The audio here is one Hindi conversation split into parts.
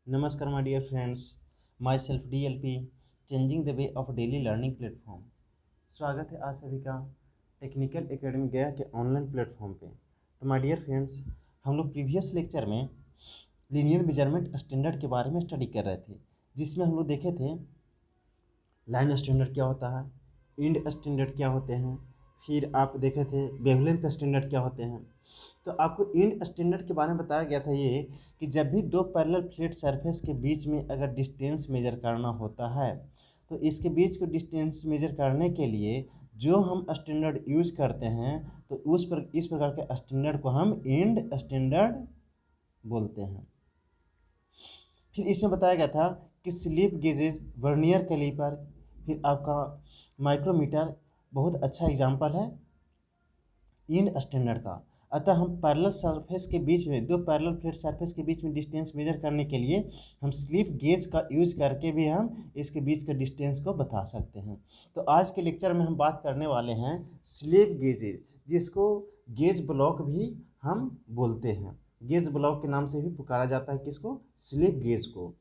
नमस्कार my dear friends, myself DLP, changing the way of daily learning platform. स्वागत है आप सभी का टेक्निकल एकेडमी गया के ऑनलाइन प्लेटफॉर्म पे। तो माय डियर फ्रेंड्स, हम लोग प्रीवियस लेक्चर में लीनियर मेजरमेंट स्टैंडर्ड के बारे में स्टडी कर रहे थे, जिसमें हम लोग देखे थे लाइन स्टैंडर्ड क्या होता है, इंड स्टैंडर्ड क्या होते हैं, फिर आप देखे थे वेवलेंथ स्टैंडर्ड क्या होते हैं। तो आपको इंड स्टैंडर्ड के बारे में बताया गया था ये कि जब भी दो पैरेलल फ्लैट सरफेस के बीच में अगर डिस्टेंस मेजर करना होता है तो इसके बीच को डिस्टेंस मेजर करने के लिए जो हम स्टैंडर्ड यूज करते हैं तो इस प्रकार के स्टैंडर्ड को हम इंड स्टैंडर्ड बोलते हैं। फिर इसमें बताया गया था कि स्लिप गेजेज, वर्नियर कैलिपर, फिर आपका माइक्रोमीटर बहुत अच्छा एग्जाम्पल है इंड स्टैंडर्ड का। अतः हम पैरेलल सरफेस के बीच में दो पैरेलल फ्लैट सरफेस के बीच में डिस्टेंस मेजर करने के लिए हम स्लिप गेज का यूज करके भी हम इसके बीच का डिस्टेंस को बता सकते हैं। तो आज के लेक्चर में हम बात करने वाले हैं स्लिप गेजेज, जिसको गेज ब्लॉक भी हम बोलते हैं। गेज ब्लॉक के नाम से भी पुकारा जाता है किसको? स्लिप गेज को।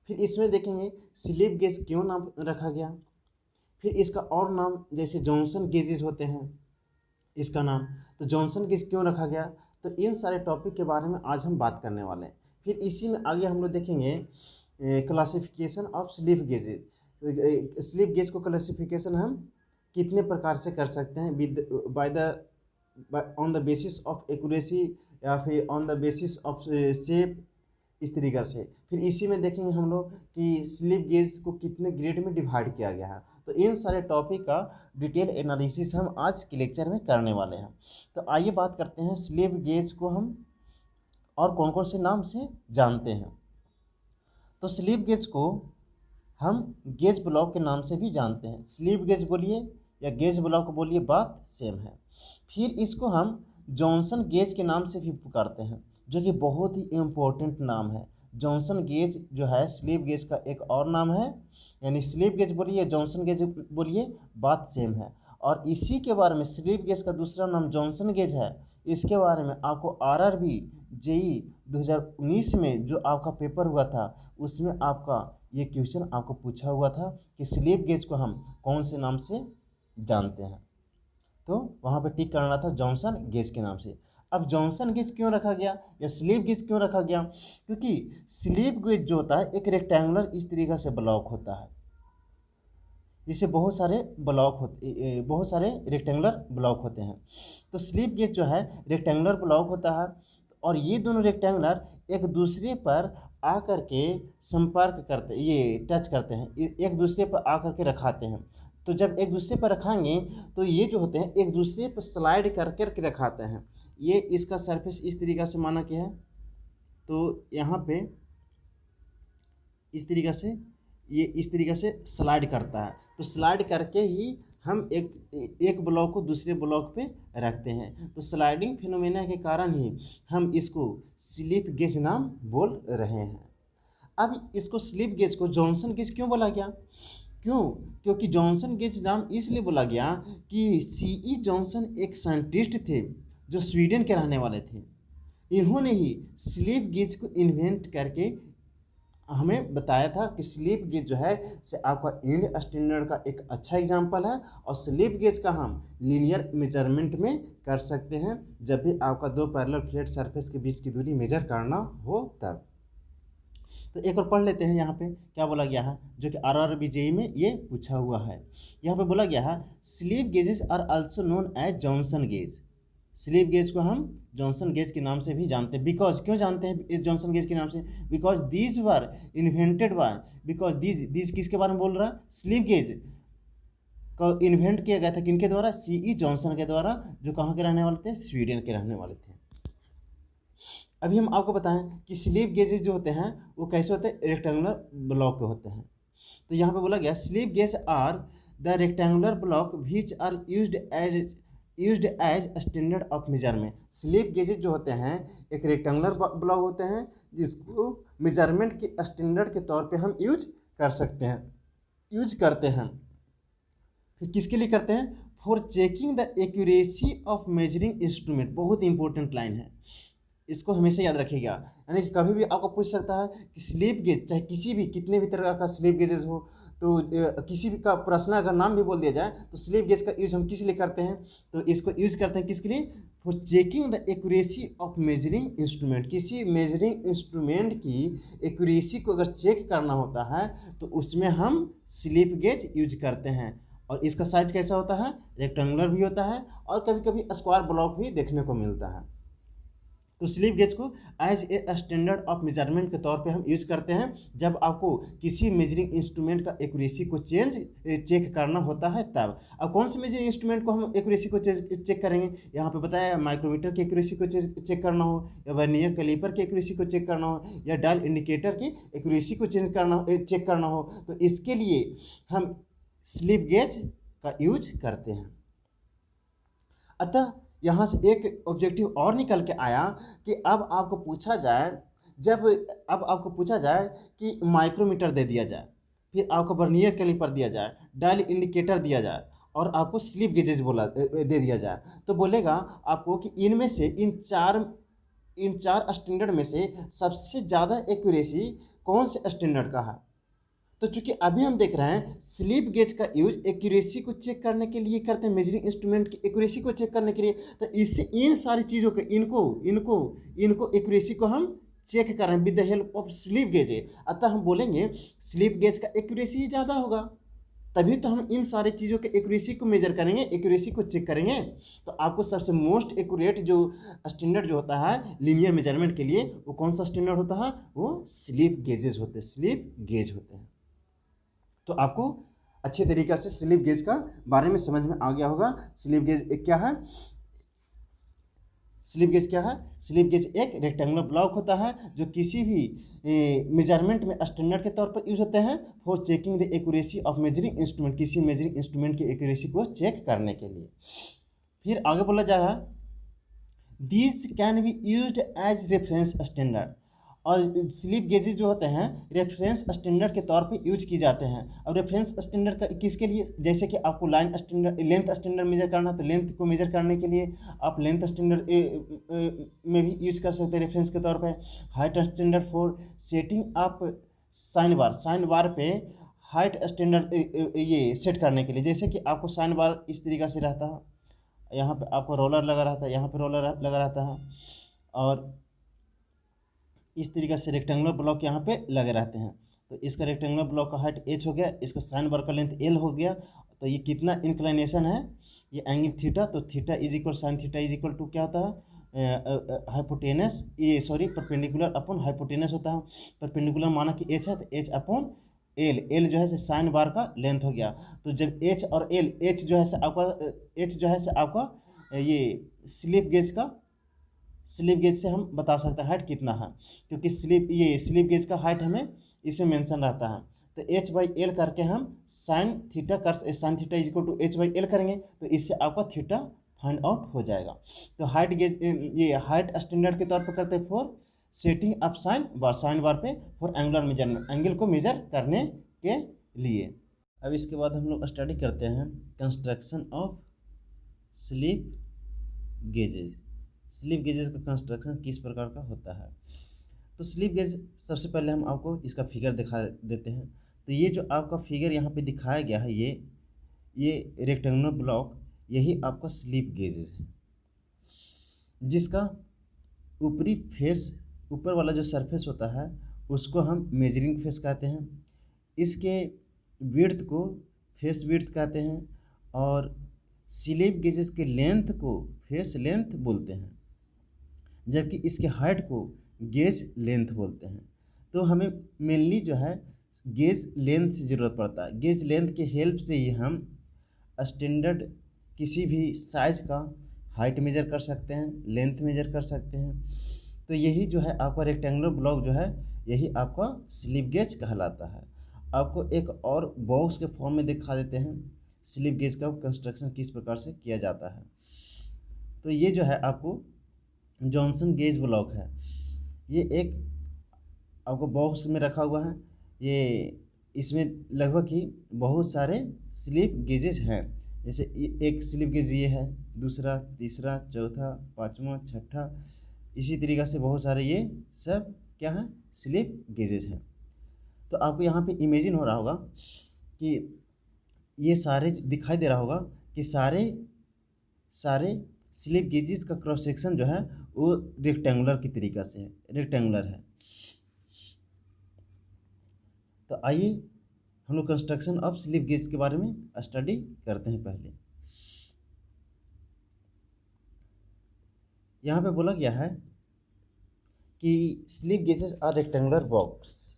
फिर इसमें देखेंगे स्लिप गेज क्यों नाम रखा गया, फिर इसका और नाम जैसे जॉनसन गेजेस होते हैं इसका नाम, तो जॉनसन गेज क्यों रखा गया। तो इन सारे टॉपिक के बारे में आज हम बात करने वाले हैं। फिर इसी में आगे हम लोग देखेंगे classification of slip gauges. Slip gauge को क्लासिफिकेशन हम कितने प्रकार से कर सकते हैं, with on the basis of accuracy या फिर on the basis of shape, इस तरीक़ा से। फिर इसी में देखेंगे हम लोग कि स्लिप गेज को कितने ग्रेड में डिवाइड किया गया है। तो इन सारे टॉपिक का डिटेल एनालिसिस हम आज के लेक्चर में करने वाले हैं। तो आइए बात करते हैं स्लिप गेज को हम और कौन कौन से नाम से जानते हैं। तो स्लिप गेज को हम गेज ब्लॉक के नाम से भी जानते हैं। स्लिप गेज बोलिए या गेज ब्लॉक बोलिए, बात सेम है। फिर इसको हम जॉनसन गेज के नाम से भी पुकारते हैं, जो कि बहुत ही इम्पोर्टेंट नाम है। जॉनसन गेज जो है स्लिप गेज का एक और नाम है, यानी स्लिप गेज बोलिए जॉनसन गेज बोलिए, बात सेम है। और इसी के बारे में स्लिप गेज का दूसरा नाम जॉनसन गेज है। इसके बारे में आपको RRB JEE 2019 में जो आपका पेपर हुआ था उसमें आपका ये क्वेश्चन आपको पूछा हुआ था कि स्लिप गेज को हम कौन से नाम से जानते हैं। तो वहाँ पे टिक करना था जॉनसन गेज के नाम से। अब जॉनसन गेज क्यों रखा गया या स्लिप गेज क्यों रखा गया? क्योंकि स्लिप गेज जो होता है एक रेक्टेंगुलर इस तरीक़ा से ब्लॉक होता है, जिसे बहुत सारे रेक्टेंगुलर ब्लॉक होते हैं। तो स्लिप गेज जो है रेक्टेंगुलर ब्लॉक होता है और ये दोनों रेक्टेंगुलर एक दूसरे पर आकर के संपर्क करते, ये टच करते हैं, एक दूसरे पर आकर के रखाते हैं। तो जब एक दूसरे पर रखाएंगे तो ये जो होते हैं एक दूसरे पर स्लाइड कर करके रखाते हैं। ये इसका सरफेस इस तरीक़ा से माना कि है, तो यहाँ पे इस तरीक़ा से स्लाइड करता है। तो स्लाइड करके ही हम एक ब्लॉक को दूसरे ब्लॉक पे रखते हैं। तो स्लाइडिंग फिनोमेना के कारण ही हम इसको स्लिप गेज नाम बोल रहे हैं। अब इसको स्लिप गेज को जॉनसन गेज क्यों बोला गया? क्योंकि जॉनसन गेज नाम इसलिए बोला गया कि CE जॉनसन एक साइंटिस्ट थे जो स्वीडन के रहने वाले थे। इन्होंने ही स्लिप गेज को इन्वेंट करके हमें बताया था कि स्लिप गेज जो है से आपका इंड स्टैंडर्ड का एक अच्छा एग्जांपल है और स्लिप गेज का हम लीनियर मेजरमेंट में कर सकते हैं जब भी आपका दो पैरेलल फ्लैट सरफेस के बीच की दूरी मेजर करना हो तब। तो एक और पढ़ लेते हैं यहाँ पे क्या बोला गया है, जो कि RRB JEE में ये पूछा हुआ है। यहाँ पे बोला गया है slip gauges are also known as Johnson gauge. Slip gauge को हम जॉनसन गेज के नाम से भी जानते हैं। बिकॉज क्यों जानते हैं जॉनसन गेज के नाम से? Because these were invented by, because these किसके बारे में बोल रहा है? स्लिप गेज को इन्वेंट किया गया था किनके द्वारा? CE जॉनसन के द्वारा, जो कहाँ के रहने वाले थे? स्वीडन के रहने वाले थे। अभी हम आपको बताएं कि स्लिप गेजेस जो होते हैं वो कैसे होते हैं? रेक्टेंगुलर ब्लॉक के होते हैं। तो यहाँ पे बोला गया slip gauge are the rectangular block which are used as standard of measurement. Slip gauges जो होते हैं एक रेक्टेंगुलर ब्लॉक होते हैं जिसको मेजरमेंट के स्टैंडर्ड के तौर पे हम यूज करते हैं। फिर किसके लिए करते हैं? For checking the accuracy of measuring instrument. बहुत इंपॉर्टेंट लाइन है। इसको हमेशा याद रखिएगा। यानी कि कभी भी आपको पूछ सकता है कि स्लिप गेज, चाहे किसी भी कितने भी तरह का स्लिप गेजेस हो, तो किसी भी का प्रश्न अगर नाम भी बोल दिया जाए तो स्लिप गेज का यूज हम किस लिए करते हैं, तो इसको यूज करते हैं किसके लिए, for checking the accuracy of measuring instrument. किसी मेजरिंग इंस्ट्रूमेंट की एक्यूरेसी को अगर चेक करना होता है तो उसमें हम स्लिप गेज यूज करते हैं। और इसका साइज कैसा होता है, रेक्टेंगुलर भी होता है और कभी कभी स्क्वायर ब्लॉक भी देखने को मिलता है। तो स्लिप गेज को as a standard of measurement के तौर पे हम यूज करते हैं जब आपको किसी मेजरिंग इंस्ट्रूमेंट का एक्यूरेसी को चेक करना होता है तब। अब कौन से मेजरिंग इंस्ट्रूमेंट को हम एक्यूरेसी को चेक करेंगे, यहाँ पे बताया माइक्रोमीटर की एक्यूरेसी को चेक करना हो, या वर्नियर कैलिपर की एक्यूरेसी को चेक करना हो, या डायल इंडिकेटर की एक्यूरेसी को चेक करना हो, तो इसके लिए हम स्लिप गेज का यूज करते हैं। अतः यहाँ से एक ऑब्जेक्टिव और निकल के आया कि अब आपको पूछा जाए कि माइक्रोमीटर दे दिया जाए, फिर आपको वर्नियर कैलिपर दिया जाए, डायल इंडिकेटर दिया जाए और आपको स्लिप गेजेस दे दिया जाए, तो बोलेगा आपको कि इनमें से इन चार स्टैंडर्ड में से सबसे ज़्यादा एक्यूरेसी कौन से स्टैंडर्ड का है। तो चूंकि अभी हम देख रहे हैं स्लिप गेज का यूज एक्यूरेसी को चेक करने के लिए करते हैं, मेजरिंग इंस्ट्रूमेंट की एक्यूरेसी को चेक करने के लिए, तो इससे इन सारी चीज़ों के इनको एक्यूरेसी को हम चेक कर रहे हैं with the help of slip gauge. अतः हम बोलेंगे स्लिप गेज का एक्यूरेसी ही ज़्यादा होगा, तभी तो हम इन सारी चीज़ों के एक्यूरेसी को मेजर करेंगे, एक्यूरेसी को चेक करेंगे। तो आपको सबसे मोस्ट एक्यूरेट जो स्टैंडर्ड जो होता है लीनियर मेजरमेंट के लिए, वो कौन सा स्टैंडर्ड होता है, वो स्लिप गेजेस होते हैं, स्लिप गेज होते हैं। तो आपको अच्छे तरीक़े से स्लिप गेज का बारे में समझ में आ गया होगा। स्लिप गेज क्या है, स्लिप गेज एक रेक्टेंगुलर ब्लॉक होता है जो किसी भी मेजरमेंट में स्टैंडर्ड के तौर पर यूज होते हैं for checking the accuracy of measuring instrument, किसी मेजरिंग इंस्ट्रूमेंट की एक्यूरेसी को चेक करने के लिए। फिर आगे बोला जा रहा है these can be used as reference standard, और स्लिप गेजेस जो होते हैं रेफरेंस स्टैंडर्ड के तौर पे यूज की जाते हैं। अब रेफरेंस स्टैंडर्ड का किसके लिए, जैसे कि आपको line standard length standard major करना, तो लेंथ को मेजर करने के लिए आप लेंथ स्टैंडर्ड में भी यूज कर सकते हैं रेफरेंस के तौर पे। Height standard for setting up sine bar पे हाइट स्टैंडर्ड ये सेट करने के लिए, जैसे कि आपको साइन बार इस तरीक़ा से रहता है, यहाँ पे आपको रोलर लगा रहता है, यहाँ पे रोलर लगा रहता है, और इस तरीके से रेक्टेंगुलर ब्लॉक यहाँ पे लगे रहते हैं। तो इसका रेक्टेंगुलर ब्लॉक का हाइट h हो गया, इसका साइन बार का लेंथ l हो गया। तो ये कितना इंक्लिनेशन है, ये एंगल थीटा, तो theta is equal sine theta is equal to क्या होता है, हाइपोटेनस, ये सॉरी परपेंडिकुलर अपॉन हाइपोटेनस होता है। परपेंडिकुलर माना कि h है तो h अपॉन l जो है साइन बार का लेंथ हो गया। तो जब h और l, h जो है आपका ये स्लिप गेज से हम बता सकते हैं हाइट कितना है, क्योंकि स्लिप गेज का हाइट हमें इसमें मेंशन रहता है। तो h/l करके हम sine theta is equal to h/l करेंगे, तो इससे आपका थीटा फाइंड आउट हो जाएगा। तो हाइट स्टैंडर्ड के तौर पर करते हैं for setting up sine bar पे फॉर एंगुलर मेजरमेंट, एंगल को मेजर करने के लिए। अब इसके बाद हम लोग स्टडी करते हैं construction of slip gauges. Slip gauges का कंस्ट्रक्शन किस प्रकार का होता है। तो स्लिप गेज सबसे पहले हम आपको इसका फिगर दिखा देते हैं। तो ये जो आपका फिगर यहाँ पे दिखाया गया है, ये रेक्टेंगुलर ब्लॉक, यही आपका स्लिप गेजेस है, जिसका ऊपर वाला जो सरफेस होता है उसको हम मेजरिंग फेस कहते हैं, इसके विड्थ को फेस विड्थ कहते हैं, और स्लिप गेजेस के लेंथ को फेस लेंथ बोलते हैं, जबकि इसके हाइट को गेज लेंथ बोलते हैं। तो हमें मेनली जो है गेज लेंथ से ज़रूरत पड़ता है। गेज लेंथ के हेल्प से ही हम स्टैंडर्ड किसी भी साइज़ का हाइट मेजर कर सकते हैं, लेंथ मेजर कर सकते हैं। तो यही जो है आपका रेक्टेंगुलर ब्लॉक जो है, यही आपका स्लिप गेज कहलाता है। आपको एक और बॉक्स के फॉर्म में दिखा देते हैं स्लिप गेज का कंस्ट्रक्शन किस प्रकार से किया जाता है। तो ये जो है आपको जॉनसन गेज ब्लॉक है, ये एक आपको बॉक्स में रखा हुआ है। ये इसमें लगभग ही बहुत सारे स्लिप गेजेस हैं, जैसे एक स्लिप गेज ये है, दूसरा, तीसरा, चौथा, पाँचवा, छठा, इसी तरीक़ा से बहुत सारे ये सब क्या है, स्लिप गेजेस हैं। तो आपको यहाँ पे इमेजिन हो रहा होगा कि ये सारे दिखाई दे रहा होगा कि सारे स्लिप गेजेस का क्रॉस सेक्शन जो है वो रेक्टेंगुलर की तरीक़ा से है, रेक्टेंगुलर है। तो आइए हम लोग कंस्ट्रक्शन ऑफ स्लिप गेज के बारे में स्टडी करते हैं। पहले यहाँ पे बोला गया है कि slip gauges are rectangular blocks.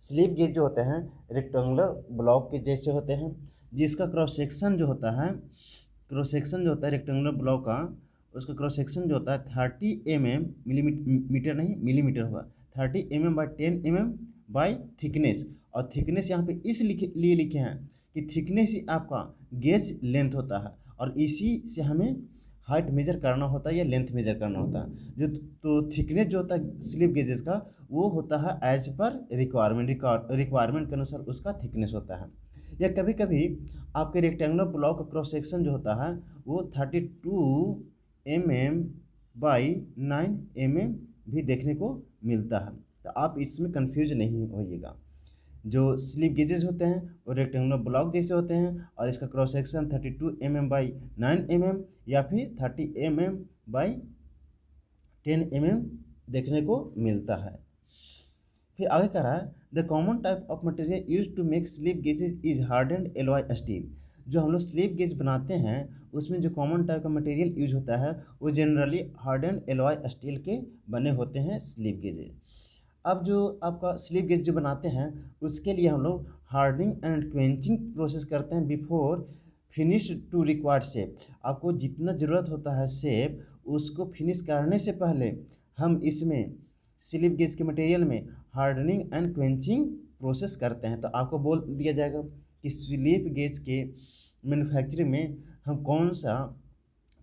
Slip gauge जो होते हैं रेक्टेंगुलर ब्लॉक के जैसे होते हैं, जिसका क्रॉस सेक्शन जो होता है रेक्टेंगुलर ब्लॉक का, उसका क्रॉस सेक्शन जो होता है 30 mm मिलीमीटर नहीं मिलीमीटर होगा, 30 mm by 10 mm by thickness. और थिकनेस यहाँ पे इसलिए लिखे हैं कि थिकनेस ही आपका गेज लेंथ होता है, और इसी से हमें हाइट मेजर करना होता है या लेंथ मेजर करना होता है। जो तो थिकनेस जो होता है स्लिप गेजेस का वो होता है एज पर रिक्वायरमेंट के अनुसार उसका थिकनेस होता है। या कभी कभी आपके रेक्टेंगुलर ब्लॉक का क्रॉस सेक्शन जो होता है वो 32 mm बाई 9 mm भी देखने को मिलता है। तो आप इसमें कंफ्यूज नहीं होइएगा। जो स्लिप गेजेस होते हैं वो रेक्टेंगुलर ब्लॉक जैसे होते हैं, और इसका cross section 32 mm by 9 mm या फिर 30 mm बाई 10 mm देखने को मिलता है। फिर आगे कह रहा है the common type of material use to make slip gauges is hardened alloy steel. जो हम लोग स्लिप गेज बनाते हैं उसमें जो कॉमन टाइप का मटेरियल यूज होता है वो जनरली हार्डन्ड एलॉय स्टील के बने होते हैं स्लिप गेजेस। अब जो आपका स्लिप गेज जो बनाते हैं उसके लिए हम लोग हार्डनिंग एंड क्वेंचिंग प्रोसेस करते हैं before finish to required shape. आपको जितना ज़रूरत होता है शेप उसको फिनिश करने से पहले हम इसमें स्लिप गेज के मटेरियल में हार्डनिंग एंड क्वेंचिंग प्रोसेस करते हैं। तो आपको बोल दिया जाएगा कि स्लिप गेज के मैन्युफैक्चरिंग में हम कौन सा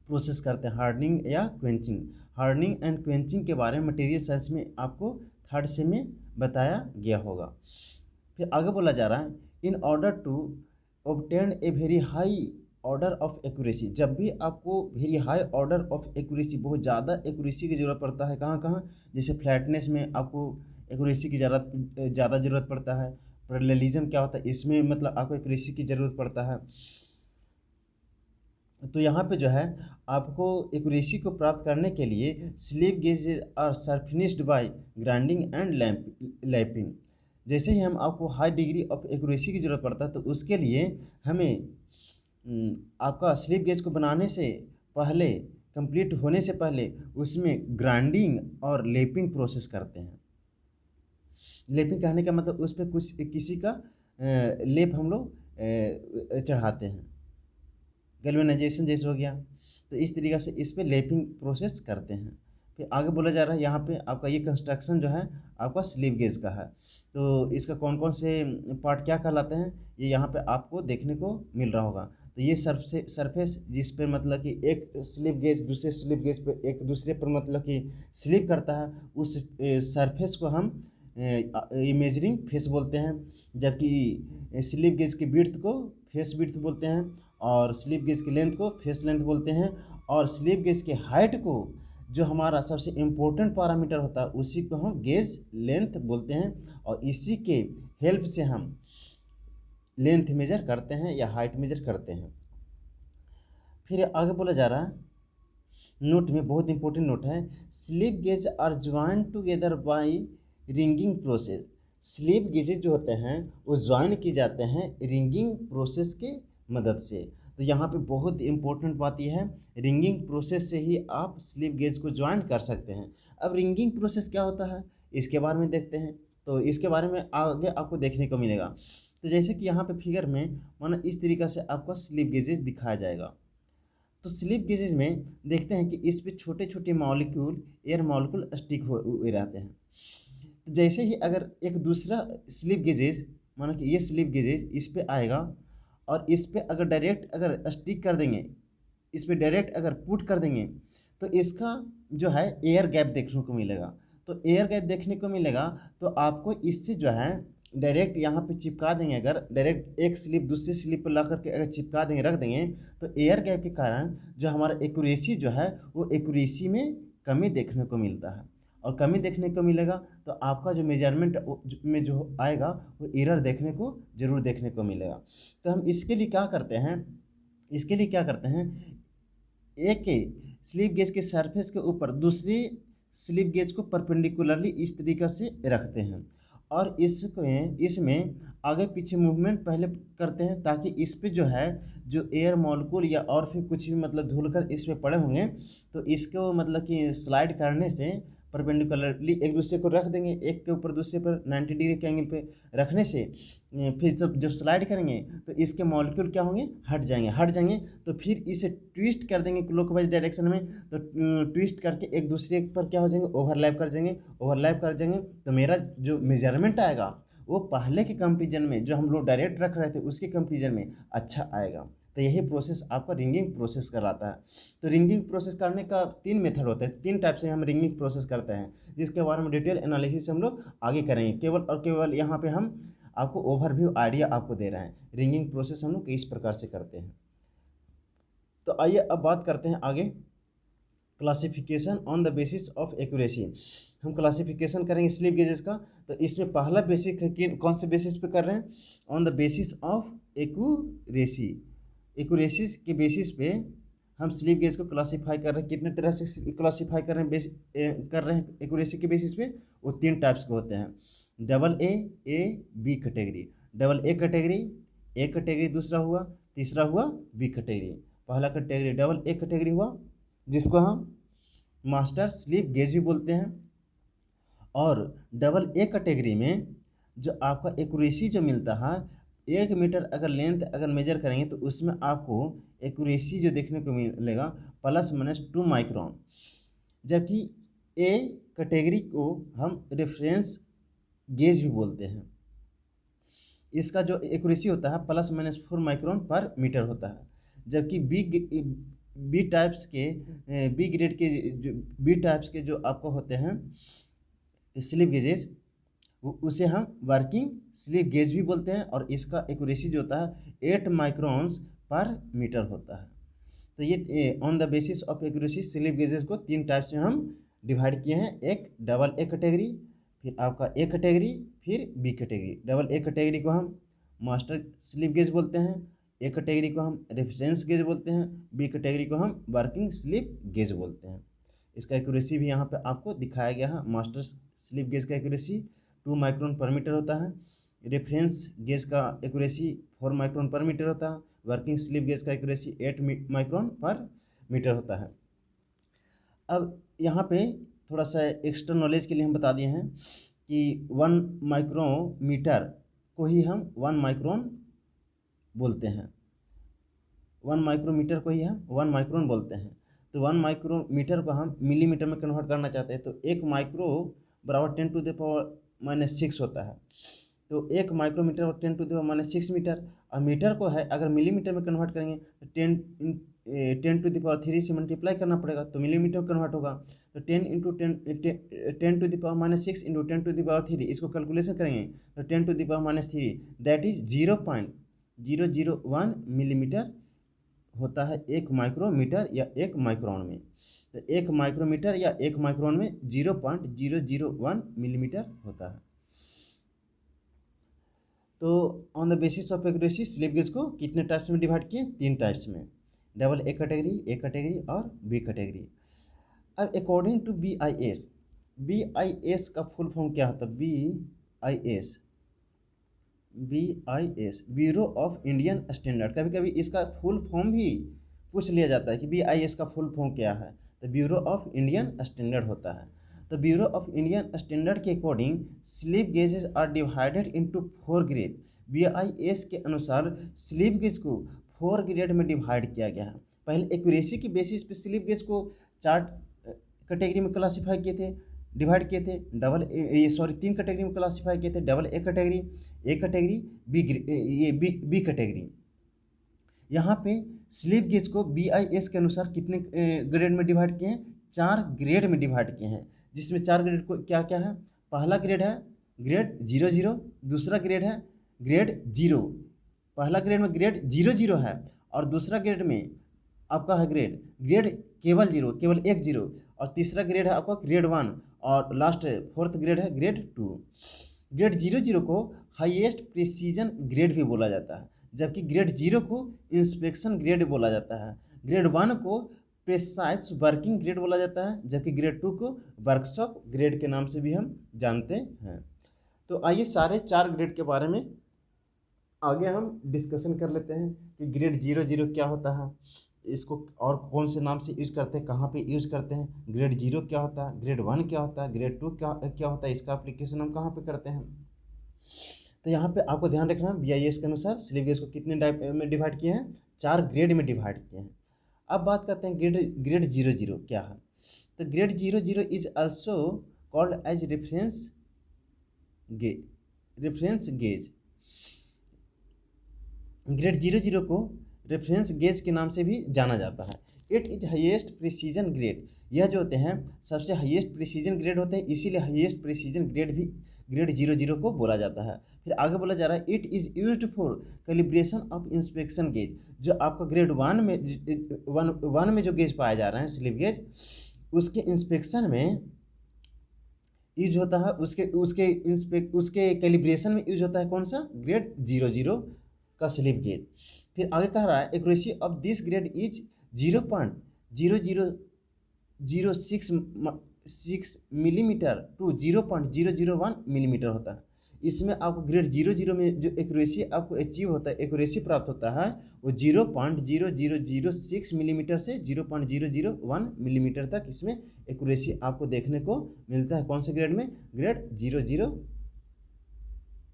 प्रोसेस करते हैं, हार्डनिंग या क्वेंचिंग। हार्डनिंग एंड क्वेंचिंग के बारे में मटेरियल साइंस में आपको थर्ड सेम में बताया गया होगा। फिर आगे बोला जा रहा है in order to obtain a very high order of accuracy. जब भी आपको very high order of accuracy, बहुत ज़्यादा एक्यूरेसी की ज़रूरत पड़ता है, कहाँ कहाँ, जैसे फ्लैटनेस में आपको एक्यूरेसी की ज़्यादा ज़रूरत पड़ता है। पैरेललिज्म क्या होता है, इसमें मतलब आपको एक्यूरेसी की ज़रूरत पड़ता है। तो यहाँ पे जो है आपको एक्यूरेसी को प्राप्त करने के लिए slip gauges are superfinished by grinding and lapping. जैसे ही हम आपको हाई डिग्री ऑफ एक्यूरेसी की ज़रूरत पड़ता है तो उसके लिए हमें आपका स्लिप गेज को बनाने से पहले, कंप्लीट होने से पहले उसमें ग्राइंडिंग और लेपिंग प्रोसेस करते हैं। लेपिंग कहने का मतलब उस पर कुछ किसी का लेप हम लोग चढ़ाते हैं, गैल्वेनाइजेशन जैसे हो गया। तो इस तरीक़ा से इस पर लेपिंग प्रोसेस करते हैं। फिर आगे बोला जा रहा है यहाँ पे आपका ये कंस्ट्रक्शन जो है आपका स्लिप गेज का है। तो इसका कौन कौन से पार्ट क्या कहलाते हैं ये यहाँ पे आपको देखने को मिल रहा होगा। तो ये सरफेस जिस पे मतलब कि एक स्लिप गेज दूसरे स्लिप गेज पे एक दूसरे पर मतलब कि स्लिप करता है, उस सरफेस को हम मेजरिंग फेस बोलते हैं। जबकि स्लिप गेज की विड्थ को फेस विड्थ बोलते हैं, और स्लिप गेज की लेंथ को फेस लेंथ बोलते हैं, और स्लिप गेज के हाइट को जो हमारा सबसे इम्पोर्टेंट पैरामीटर होता है उसी को हम गेज लेंथ बोलते हैं। और इसी के हेल्प से हम लेंथ मेजर करते हैं या हाइट मेजर करते हैं। फिर आगे बोला जा रहा है नोट में, बहुत इंपॉर्टेंट नोट है, slip gauge are joint together by wringing process. Slip gauges जो होते हैं वो ज्वाइन किए जाते हैं रिंगिंग प्रोसेस के मदद से। तो यहाँ पे बहुत इंपॉर्टेंट बात यह है, रिंगिंग प्रोसेस से ही आप स्लिप गेज को ज्वाइन कर सकते हैं। अब रिंगिंग प्रोसेस क्या होता है इसके बारे में देखते हैं। तो इसके बारे में आगे आपको देखने को मिलेगा। तो जैसे कि यहाँ पे फिगर में माना इस तरीक़ा से आपका स्लिप गेजेज दिखाया जाएगा। तो स्लिप गेजेज में देखते हैं कि इस पे छोटे छोटे मॉलिक्यूल, एयर मॉलिक्यूल स्टिक हुए रहते हैं। तो जैसे ही अगर एक दूसरा स्लिप गेजेज, माना कि ये स्लिप गेजेज इस पे आएगा और इस पे अगर डायरेक्ट अगर स्टिक कर देंगे, इस पे डायरेक्ट अगर पुट कर देंगे तो इसका जो है एयर गैप देखने को मिलेगा। तो एयर गैप देखने को मिलेगा तो आपको इससे जो है डायरेक्ट यहाँ पे चिपका देंगे, अगर डायरेक्ट एक स्लिप दूसरी स्लिप पर ला करके अगर चिपका देंगे, रख देंगे, तो एयर गैप के कारण जो हमारा एक्यूरेसी जो है वो एक्यूरेसी में कमी देखने को मिलता है। और कमी देखने को मिलेगा तो आपका जो मेजरमेंट में जो आएगा वो एरर देखने को ज़रूर देखने को मिलेगा। तो हम इसके लिए क्या करते हैं, एक स्लिप गेज के सरफेस के ऊपर दूसरी स्लिप गेज को परपेंडिकुलरली इस तरीक़े से रखते हैं और इसमें आगे पीछे मूवमेंट पहले करते हैं, ताकि इस पे जो है जो एयर मॉलिक्यूल या और फिर कुछ भी मतलब धुलकर इस पे पड़े होंगे तो इसको मतलब कि स्लाइड करने से परपेंडिकुलरली एक दूसरे को रख देंगे, एक के ऊपर दूसरे पर 90 डिग्री के एंगल पे रखने से फिर जब स्लाइड करेंगे तो इसके मॉलिक्यूल क्या होंगे, हट जाएंगे तो फिर इसे ट्विस्ट कर देंगे क्लॉकवाइज डायरेक्शन में, तो ट्विस्ट करके एक दूसरे पर क्या हो जाएंगे, ओवरलैप कर जाएंगे तो मेरा जो मेजरमेंट आएगा वो पहले के कंपेरिजन में जो हम लोग डायरेक्ट रख रहे थे उसके कंपेरिजन में अच्छा आएगा। तो यही प्रोसेस आपका रिंगिंग प्रोसेस कराता है। तो रिंगिंग प्रोसेस करने का 3 मेथड होते हैं, 3 टाइप से हम रिंगिंग प्रोसेस करते हैं, जिसके बारे में डिटेल एनालिसिस हम लोग आगे करेंगे। केवल और केवल यहाँ पे हम आपको ओवरव्यू आइडिया आपको दे रहे हैं, रिंगिंग प्रोसेस हम लोग किस प्रकार से करते हैं। तो आइए अब बात करते हैं आगे classification on the basis of accuracy. हम क्लासिफिकेशन करेंगे स्लिप गेजेस का। तो इसमें पहला बेसिक है कि कौन से बेसिस पे कर रहे हैं, on the basis of accuracy. Accuracy के बेसिस पे हम स्लिप गेज को क्लासीफाई कर रहे हैं। कितने तरह से क्लासीफाई कर रहे हैं एक्यूरेसी के बेसिस पे, वो 3 टाइप्स के होते हैं, double A B category. Double A category दूसरा हुआ, तीसरा हुआ बी कैटेगरी। पहला कैटेगरी डबल ए कैटेगरी हुआ, जिसको हम मास्टर स्लिप गेज भी बोलते हैं। और डबल ए कैटेगरी में जो आपका एक्यूरेसी जो मिलता है, 1 मीटर अगर लेंथ अगर मेजर करेंगे तो उसमें आपको एक्यूरेसी जो देखने को मिलेगा ±2 माइक्रोन। जबकि ए कैटेगरी को हम रेफरेंस गेज भी बोलते हैं। इसका जो एक्यूरेसी होता है ±4 माइक्रोन पर मीटर होता है। जबकि बी टाइप्स के जो आपको होते हैं स्लिप गेजेस, उसे हम वर्किंग स्लिप गेज भी बोलते हैं, और इसका एक्यूरेसी जो होता है 8 माइक्रोन्स पर मीटर होता है। तो ये on the basis of accuracy slip gauges को 3 टाइप्स में हम डिवाइड किए हैं, एक डबल ए कैटेगरी, फिर आपका ए कैटेगरी, फिर B category. Double A category को हम मास्टर स्लिप गेज बोलते हैं, ए कैटेगरी को हम रेफरेंस गेज बोलते हैं, बी कैटेगरी को हम वर्किंग स्लिप गेज बोलते हैं। इसका एक्यूरेसी भी यहाँ पे आपको दिखाया गया है। मास्टर स्लिप गेज का एक्यूरेसी 2 माइक्रोन पर मीटर होता है, रेफरेंस गेज का एक्यूरेसी 4 माइक्रोन पर मीटर होता है, वर्किंग स्लिप गेज का एक्यूरेसी 8 माइक्रोन पर मीटर होता है। अब यहाँ पे थोड़ा सा एक्स्ट्रा नॉलेज के लिए हम बता दिए हैं कि 1 माइक्रोमीटर को ही हम 1 माइक्रोन बोलते हैं, 1 माइक्रोमीटर को ही हम 1 माइक्रोन बोलते हैं। तो 1 माइक्रोमीटर को हम मिलीमीटर में कन्वर्ट करना चाहते हैं, तो 1 माइक्रो बराबर 10⁻⁶ होता है। तो 1 माइक्रोमीटर और 10⁻⁶ मीटर। और मीटर को है अगर मिलीमीटर में कन्वर्ट करेंगे तो 10⁻³ से मल्टीप्लाई करना पड़ेगा, तो मिलीमीटर में कन्वर्ट होगा। तो 10 × 10⁻⁶ × 10⁻³ इसको कैलकुलेशन करेंगे तो 10⁻³ दैट इज 0.001 मिलीमीटर होता है 1 माइक्रोमीटर या 1 माइक्रोन में। तो 1 माइक्रोमीटर या 1 माइक्रोन में 0.001 मिलीमीटर होता है। तो on the basis of accuracy slip gauge को कितने टाइप्स में डिवाइड किए, 3 टाइप्स में, डबल ए कैटेगरी और बी कैटेगरी। अब अकॉर्डिंग टू BIS का फुल फॉर्म क्या होता है, BIS bureau of Indian standard. कभी कभी इसका फुल फॉर्म भी पूछ लिया जाता है कि BIS का फुल फॉर्म क्या है, तो ब्यूरो ऑफ इंडियन स्टैंडर्ड होता है। तो ब्यूरो ऑफ इंडियन स्टैंडर्ड के according slip gauges are divided into 4 grade. BIS के अनुसार स्लिप गेज को 4 ग्रेड में डिवाइड किया गया है। पहले एक्यूरेसी की बेसिस पे स्लिप गेज को 4 कैटेगरी में क्लासीफाई किए थे, डिवाइड किए थे। 3 कैटेगरी में क्लासीफाई किए थे, double A category, B category. यहाँ पे स्लिप गेज को BIS के अनुसार कितने ग्रेड में डिवाइड किए हैं, 4 ग्रेड में डिवाइड किए हैं, जिसमें 4 ग्रेड को क्या क्या है। पहला ग्रेड है ग्रेड 00, दूसरा ग्रेड है ग्रेड 0। पहला ग्रेड में ग्रेड 00 है और दूसरा ग्रेड में आपका है ग्रेड ग्रेड केवल 0, केवल एक 0, और तीसरा ग्रेड है आपका ग्रेड 1 और लास्ट फोर्थ ग्रेड है ग्रेड 2। ग्रेड 00 को हाईएस्ट प्रिसीजन ग्रेड भी बोला जाता है, जबकि ग्रेड 0 को इंस्पेक्शन ग्रेड बोला जाता है। ग्रेड 1 को प्रेसाइज वर्किंग ग्रेड बोला जाता है, जबकि ग्रेड 2 को वर्कशॉप ग्रेड के नाम से भी हम जानते हैं। तो आइए सारे 4 ग्रेड के बारे में आगे हम डिस्कशन कर लेते हैं कि ग्रेड 00 क्या होता है, इसको और कौन से नाम से यूज करते हैं, कहाँ पे यूज करते हैं, ग्रेड 0 क्या होता है, ग्रेड 1 क्या होता है, ग्रेड 2 क्या होता है, इसका एप्लीकेशन हम कहाँ पे करते हैं। तो यहाँ पे आपको ध्यान रखना है BIS के अनुसार स्लिप गेज को कितने टाइप में डिवाइड किए हैं, 4 ग्रेड में डिवाइड किए हैं। अब बात करते हैं ग्रेड 00 क्या है। तो grade 00 is also called as reference gauge. Grade 00 को रेफरेंस गेज के नाम से भी जाना जाता है। It is highest precision grade, यह जो होते हैं सबसे हाईएस्ट प्रिसीजन ग्रेड होते हैं, इसीलिए हाईएस्ट प्रिसीजन ग्रेड भी ग्रेड 00 को बोला जाता है। फिर आगे बोला जा रहा है it is used for calibration of inspection gauge. जो आपका ग्रेड 1 में जो गेज पाया जा रहा है स्लिप गेज, उसके इंस्पेक्शन में यूज होता है, उसके कैलिब्रेशन में यूज होता है कौन सा, ग्रेड 00 का स्लिप गेज। फिर आगे कह रहा है accuracy of this grade is 0.00006 millimetre to 0.001 millimetre होता है। इसमें आपको ग्रेड 00 में जो एक्यूरेसी आपको अचीव होता है, एक्यूरेसी प्राप्त होता है, वो 0.0006 मिलीमीटर से 0.001 मिलीमीटर तक इसमें एक्यूरेसी आपको देखने को मिलता है। कौन से ग्रेड में, ग्रेड 00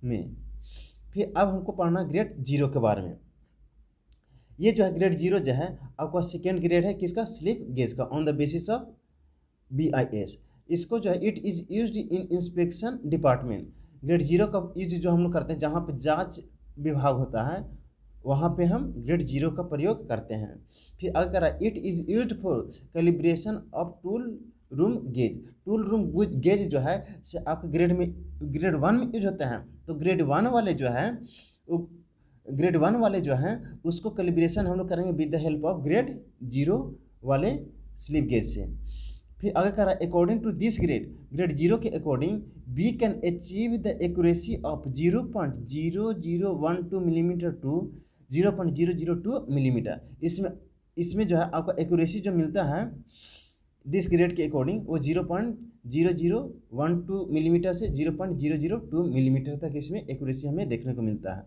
में। फिर अब हमको पढ़ना ग्रेड 0 के बारे में। ये जो है ग्रेड 0 जो है आपका सेकेंड ग्रेड है किसका, स्लिप गेज का, on the basis of BIS। इसको जो है it is used in inspection department. Grade 0 का यूज जो हम लोग करते हैं जहाँ पे जांच विभाग होता है, वहाँ पे हम ग्रेड 0 का प्रयोग करते हैं। फिर अगर it is used for calibration of tool room gauge. Tool room gauge जो है से आपके ग्रेड 1 में यूज होते हैं। तो ग्रेड 1 वाले जो है ग्रेड 1 वाले जो हैं उसको कैलिब्रेशन हम लोग करेंगे with the help of grade 0 वाले स्लिप गेज से। फिर आगे कह रहा है अकॉर्डिंग टू दिस ग्रेड 0 के according we can achieve the accuracy of 0.0012 millimetre to 0.002 millimetre. इसमें जो है आपका एक्यूरेसी जो मिलता है दिस ग्रेड के अकॉर्डिंग वो 0.0012 मिलीमीटर से 0.002 मिलीमीटर तक इसमें एक्यूरेसी हमें देखने को मिलता है।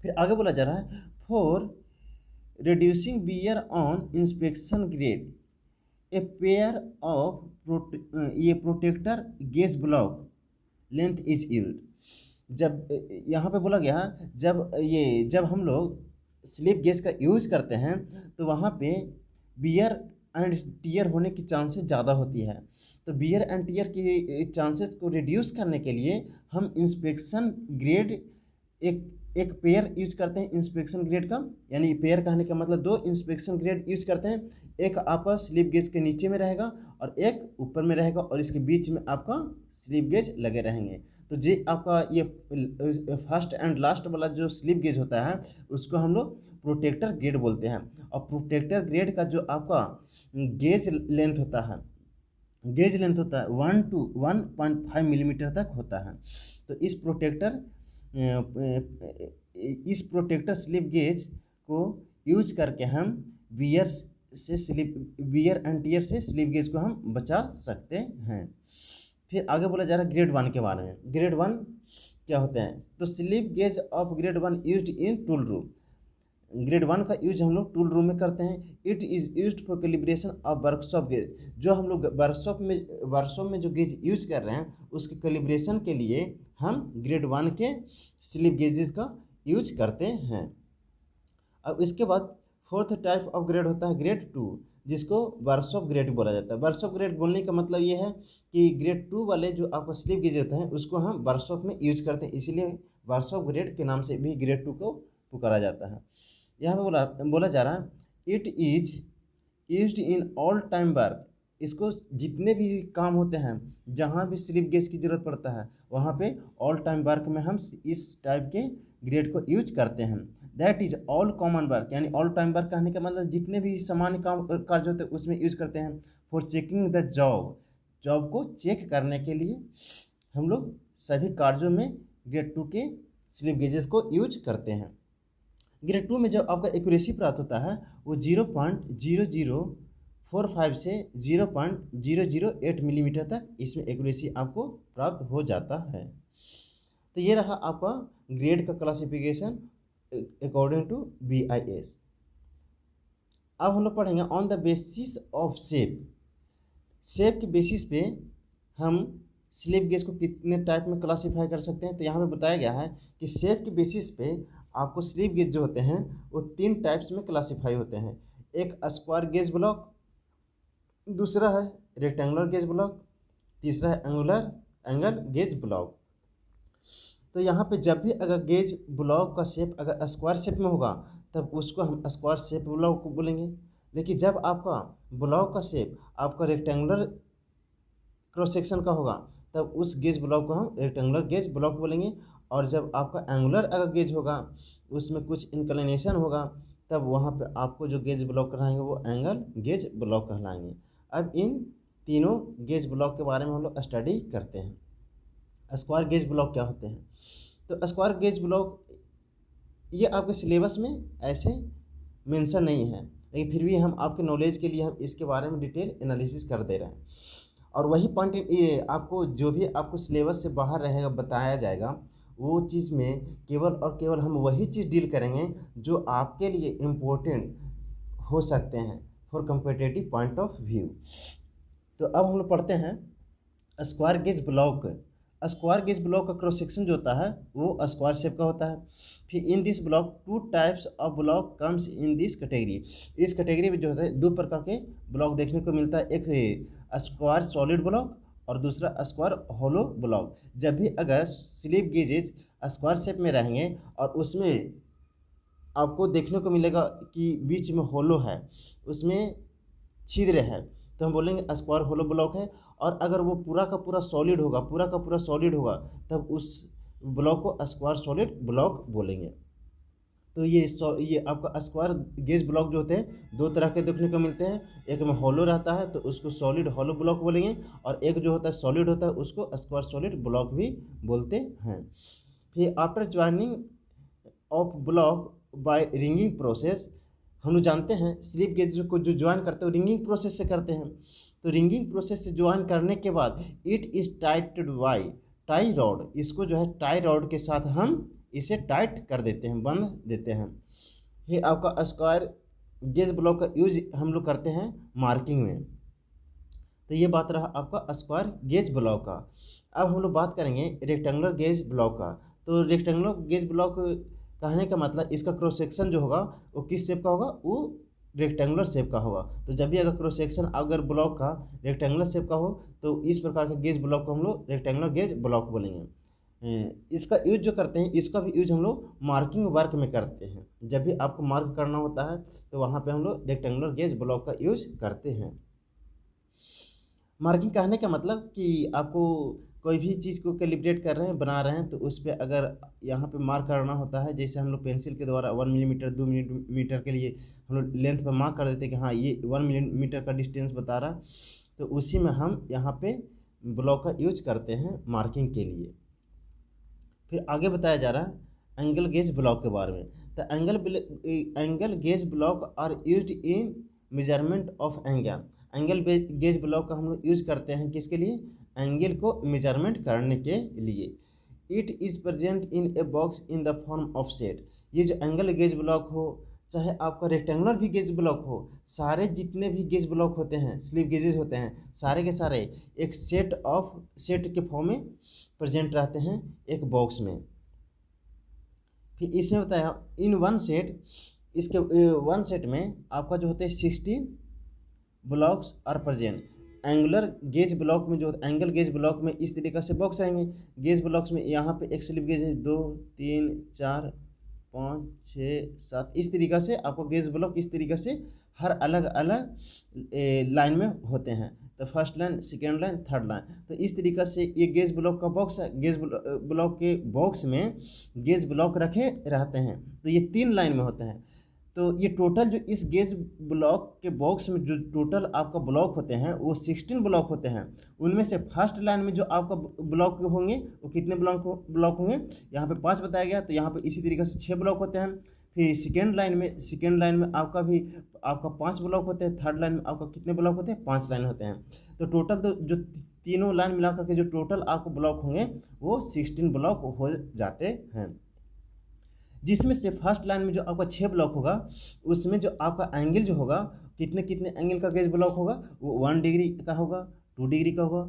फिर आगे बोला जा रहा है for reducing wear on inspection grade a pair of ये protector gauge block length is used. जब यहाँ पे बोला गया जब हम लोग स्लिप गेज का यूज करते हैं तो वहाँ पे बियर एंड टीयर होने की चांसेस ज़्यादा होती है। तो बियर एंड टीयर की चांसेस को रिड्यूस करने के लिए हम इंस्पेक्शन ग्रेड एक पेयर यूज करते हैं इंस्पेक्शन ग्रेड का, यानी पेयर कहने का मतलब 2 इंस्पेक्शन ग्रेड यूज करते हैं। एक आपका स्लिप गेज के नीचे में रहेगा और एक ऊपर में रहेगा और इसके बीच में आपका स्लिप गेज लगे रहेंगे। तो जे आपका ये फर्स्ट एंड लास्ट वाला जो स्लिप गेज होता है उसको हम लोग प्रोटेक्टर ग्रेड बोलते हैं। और प्रोटेक्टर ग्रेड का जो आपका गेज लेंथ होता है 1 to 1.5 मिलीमीटर तक होता है। तो इस प्रोटेक्टर स्लिप गेज को यूज करके हम वियर एंड टीयर से स्लिप गेज को हम बचा सकते हैं। फिर आगे बोला जा रहा है ग्रेड 1 के बारे में। ग्रेड 1 क्या होते हैं, तो slip gauge of grade 1 used in tool room. Grade 1 का यूज हम लोग टूल रूम में करते हैं। It is used for calibration of workshop gauge. जो हम लोग वर्कशॉप में जो गेज यूज कर रहे हैं उसके कैलिब्रेशन के लिए हम ग्रेड 1 के स्लिप गेजेस का यूज करते हैं। अब इसके बाद फोर्थ टाइप ऑफ ग्रेड होता है ग्रेड 2, जिसको वर्कशॉप ग्रेड बोला जाता है। वर्कशॉप ग्रेड बोलने का मतलब ये है कि ग्रेड 2 वाले जो आपका स्लिप गेज होते हैं उसको हम वर्कशॉप में यूज करते हैं, इसीलिए वर्कशॉप ग्रेड के नाम से भी ग्रेड 2 को पुकारा जाता है। यहाँ पे बोला जा रहा है it is used in all time work इसको जितने भी काम होते हैं, जहाँ भी स्लिप गेज की ज़रूरत पड़ता है, वहाँ पे ऑल टाइम वर्क में हम इस टाइप के ग्रेड को यूज करते हैं। That is all common work, यानी ऑल टाइम वर्क कहने का मतलब जितने भी सामान्य काम कार्य होते हैं उसमें यूज करते हैं। फॉर चेकिंग द जॉब को चेक करने के लिए हम लोग सभी कार्यों में ग्रेड 2 के स्लिप गेजेस को यूज करते हैं। ग्रेड 2 में जब आपका एक्यूरेसी प्राप्त होता है वो 0.0045 से 0.008 मिलीमीटर तक इसमें एक्यूरेसी आपको प्राप्त हो जाता है। तो ये रहा आपका ग्रेड का क्लासिफिकेशन अकॉर्डिंग टू BIS। अब हम लोग पढ़ेंगे on the basis of shape के बेसिस पे हम स्लिप गेज को कितने टाइप में क्लासीफाई कर सकते हैं। तो यहाँ पे बताया गया है कि शेप के बेसिस पे आपको स्लिप गेज जो होते हैं वो 3 टाइप्स में क्लासीफाई होते हैं। एक स्क्वायर गेज ब्लॉक, दूसरा है रेक्टेंगुलर गेज ब्लॉक, तीसरा है एंगल गेज ब्लॉक। तो यहाँ पे जब भी अगर गेज ब्लॉक का शेप अगर स्क्वायर शेप में होगा तब उसको हम स्क्वायर शेप ब्लॉक बोलेंगे। लेकिन जब आपका ब्लॉक का शेप आपका रेक्टेंगुलर क्रॉस सेक्शन का होगा तब उस गेज ब्लॉक को हम रेक्टेंगुलर गेज ब्लॉक बोलेंगे। और जब आपका एंगुलर अगर गेज होगा उसमें कुछ इंक्लिनेशन होगा तब वहाँ पे आपको जो गेज ब्लॉक कहलाएंगे वो एंगल गेज ब्लॉक कहलाएंगे। अब इन तीनों गेज ब्लॉक के बारे में हम लोग स्टडी करते हैं। स्क्वायर गेज ब्लॉक क्या होते हैं? तो स्क्वायर गेज ब्लॉक ये आपके सिलेबस में ऐसे मेंशन नहीं है, लेकिन फिर भी हम आपके नॉलेज के लिए हम इसके बारे में डिटेल एनालिसिस कर दे रहे हैं। और वही पॉइंट ये आपको जो भी आपको सिलेबस से बाहर रहेगा बताया जाएगा वो चीज़ में केवल और केवल हम वही चीज़ डील करेंगे जो आपके लिए इम्पोर्टेंट हो सकते हैं for competitive point of view. तो अब हम लोग पढ़ते हैं square gauge block. Square gauge block का क्रॉस सेक्शन जो होता है वो स्क्वायर शेप का होता है। फिर in this block 2 types of block comes in this category. इस कैटेगरी में जो होता है 2 प्रकार के ब्लॉक देखने को मिलता है, एक स्क्वायर सॉलिड ब्लॉक और दूसरा स्क्वायर होलो ब्लॉक। जब भी अगर स्लिप गेजेज स्क्वायर शेप में रहेंगे और उसमें आपको देखने को मिलेगा कि बीच में होलो है, उसमें छिद्र है, तो हम बोलेंगे स्क्वायर होलो ब्लॉक है। और अगर वो पूरा का पूरा सॉलिड होगा तब उस ब्लॉक को स्क्वायर सॉलिड ब्लॉक बोलेंगे। तो ये आपका स्क्वायर गेज ब्लॉक जो होते हैं 2 तरह के देखने को मिलते हैं। एक में होलो रहता है तो उसको सॉलिड होलो ब्लॉक बोलेंगे, और एक जो होता है सॉलिड होता है उसको स्क्वायर सॉलिड ब्लॉक भी बोलते हैं। फिर after joining of block bye wringing process, हम लोग जानते हैं स्लिप गेज को जो ज्वाइन करते हैं रिंगिंग प्रोसेस से करते हैं। तो रिंगिंग प्रोसेस से ज्वाइन करने के बाद it is tighted by tie rod, इसको जो है टाई रॉड के साथ हम इसे टाइट कर देते हैं, बांध देते हैं। फिर आपका स्क्वायर गेज ब्लॉक का यूज हम लोग करते हैं मार्किंग में। तो ये बात रहा आपका स्क्वायर गेज ब्लॉक का। अब हम लोग बात करेंगे रेक्टेंगुलर गेज ब्लॉक का। तो रेक्टेंगुलर गेज ब्लॉक कहने का मतलब इसका क्रॉस सेक्शन जो होगा वो किस शेप का होगा, वो रेक्टेंगुलर शेप का होगा। तो जब भी अगर क्रॉस सेक्शन अगर ब्लॉक का रेक्टेंगुलर शेप का हो तो इस प्रकार के गेज ब्लॉक को हम लोग रेक्टेंगुलर गेज ब्लॉक बोलेंगे। इसका यूज जो करते हैं इसका भी यूज हम लोग मार्किंग वर्क में करते हैं। जब भी आपको मार्क करना होता है तो वहाँ पे हम लोग रेक्टेंगुलर गेज ब्लॉक का यूज करते हैं। मार्किंग कहने का मतलब कि आपको कोई भी चीज़ को कैलिब्रेट कर रहे हैं, बना रहे हैं, तो उस पर अगर यहाँ पे मार्क करना होता है, जैसे हम लोग पेंसिल के द्वारा 1 मिलीमीटर 2 मिलीमीटर के लिए हम लोग लेंथ पर मार्क कर देते हैं कि हाँ ये 1 मिलीमीटर का डिस्टेंस बता रहा, तो उसी में हम यहाँ पे ब्लॉक का यूज करते हैं मार्किंग के लिए। फिर आगे बताया जा रहा है एंगल गेज ब्लॉक के बारे में। तो angle gauge block are used in measurement of angle. Angle gauge block का हम लोग यूज करते हैं किसके लिए, एंगल को मेजरमेंट करने के लिए। It is present in a box in the form of set. ये जो एंगल गेज ब्लॉक हो चाहे आपका रेक्टेंगुलर भी गेज ब्लॉक हो, सारे जितने भी गेज ब्लॉक होते हैं स्लिप गेजेस होते हैं सारे के सारे एक सेट के फॉर्म में प्रेजेंट रहते हैं एक बॉक्स में। फिर इसमें बताया इन वन सेट, इसके वन सेट में आपका जो होते हैं 16 blocks are present. Angular gauge block में जो एंगल गेज ब्लॉक में इस तरीक़े से बॉक्स आएंगे। गेज ब्लॉक्स में यहाँ पे एक स्लिप गेज है 2 3 4 5 6 7, इस तरीक़ा से आपको गेज ब्लॉक इस तरीक़े से हर अलग अलग लाइन में होते हैं। तो first line, second line, third line. तो इस तरीक़े से ये गेज ब्लॉक का बॉक्स है। गेज ब्लॉक के बॉक्स में गेज ब्लॉक रखे रहते हैं, तो ये 3 लाइन में होते हैं। तो ये टोटल जो इस गेज ब्लॉक के बॉक्स में जो टोटल आपका ब्लॉक होते हैं वो 16 ब्लॉक होते हैं। उनमें से फर्स्ट लाइन में जो आपका ब्लॉक होंगे वो कितने ब्लॉक होंगे, यहाँ पे 5 बताया गया, तो यहाँ पे इसी तरीके से 6 ब्लॉक होते हैं। फिर सेकेंड लाइन में आपका 5 ब्लॉक होते हैं। थर्ड लाइन में आपका कितने ब्लॉक होते हैं, 5 लाइन होते हैं। तो टोटल तो जो तीनों लाइन मिला करके जो टोटल आपको ब्लॉक होंगे वो 16 ब्लॉक हो जाते हैं। जिसमें से फर्स्ट लाइन में जो आपका 6 ब्लॉक होगा उसमें जो आपका एंगल जो होगा, कितने एंगल का गेज ब्लॉक होगा, वो 1 डिग्री का होगा, 2 डिग्री का होगा,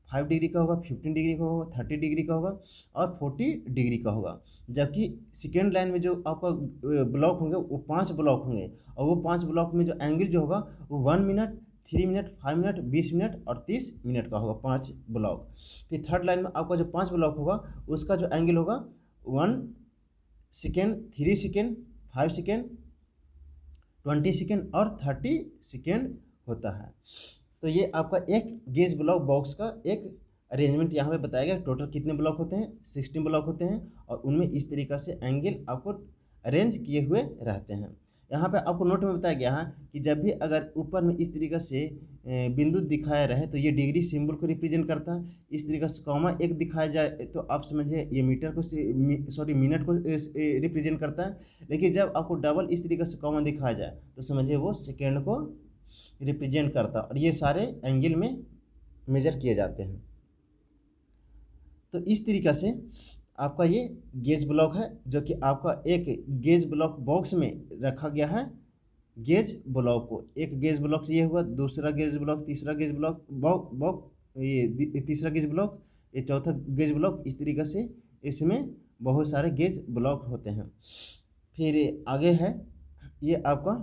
5 डिग्री का होगा, 15 डिग्री का होगा, 30 डिग्री का होगा और 40 डिग्री का होगा। जबकि सेकेंड लाइन में जो आपका ब्लॉक होंगे वो 5 ब्लॉक होंगे, और वो 5 ब्लॉक में जो एंगल जो होगा वो 1 मिनट, 3 मिनट, 5 मिनट, 20 मिनट और 30 मिनट का होगा, 5 ब्लॉक। फिर थर्ड लाइन में आपका जो 5 ब्लॉक होगा उसका जो एंगल होगा 1 सेकेंड, 3 सेकेंड, 5 सेकेंड, 20 सेकेंड और 30 सेकेंड होता है। तो ये आपका एक गेज ब्लॉक बॉक्स का एक अरेंजमेंट यहाँ पे बताया गया। टोटल कितने ब्लॉक होते हैं, 16 ब्लॉक होते हैं, और उनमें इस तरीक़ा से एंगल आपको अरेंज किए हुए रहते हैं। यहाँ पे आपको नोट में बताया गया है कि जब भी अगर ऊपर में इस तरीक़े से बिंदु दिखाया रहे तो ये डिग्री सिंबल को रिप्रेजेंट करता है। इस तरीक़े से कॉमा एक दिखाया जाए तो आप समझिए ये मीटर को मिनट को रिप्रेजेंट करता है। लेकिन जब आपको डबल इस तरीक़े से कॉमा दिखाया जाए तो समझिए वो सेकेंड को रिप्रेजेंट करता है, और ये सारे एंगल में मेजर किए जाते हैं। तो इस तरीक़ा से आपका ये गेज ब्लॉक है जो कि आपका एक गेज ब्लॉक बॉक्स में रखा गया है। गेज ब्लॉक को एक गेज ब्लॉक से ये हुआ, दूसरा गेज ब्लॉक, तीसरा गेज ब्लॉक, ये तीसरा गेज ब्लॉक, ये चौथा गेज ब्लॉक। इस तरीक़े से इसमें बहुत सारे गेज ब्लॉक होते हैं। फिर आगे है ये आपका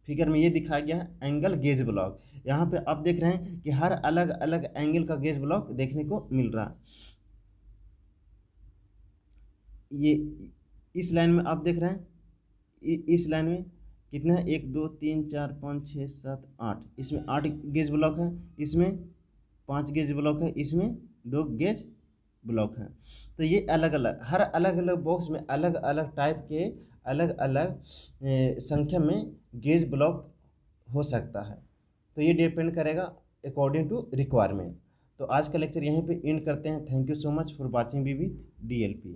फिगर में ये दिखाया गया है एंगल गेज ब्लॉक। यहाँ पे आप देख रहे हैं कि हर अलग अलग एंगल का गेज ब्लॉक देखने को मिल रहा है। ये इस लाइन में आप देख रहे हैं, इस लाइन में कितना है, 1 2 3 4 5 6 7 8, इसमें 8 गेज ब्लॉक है, इसमें 5 गेज ब्लॉक है, इसमें 2 गेज ब्लॉक है। तो ये अलग अलग हर अलग अलग बॉक्स में अलग अलग टाइप के अलग अलग संख्या में गेज ब्लॉक हो सकता है। तो ये डिपेंड करेगा अकॉर्डिंग टू रिक्वायरमेंट। तो आज का लेक्चर यहीं पे एंड करते हैं। Thank you so much for watching B with DLP।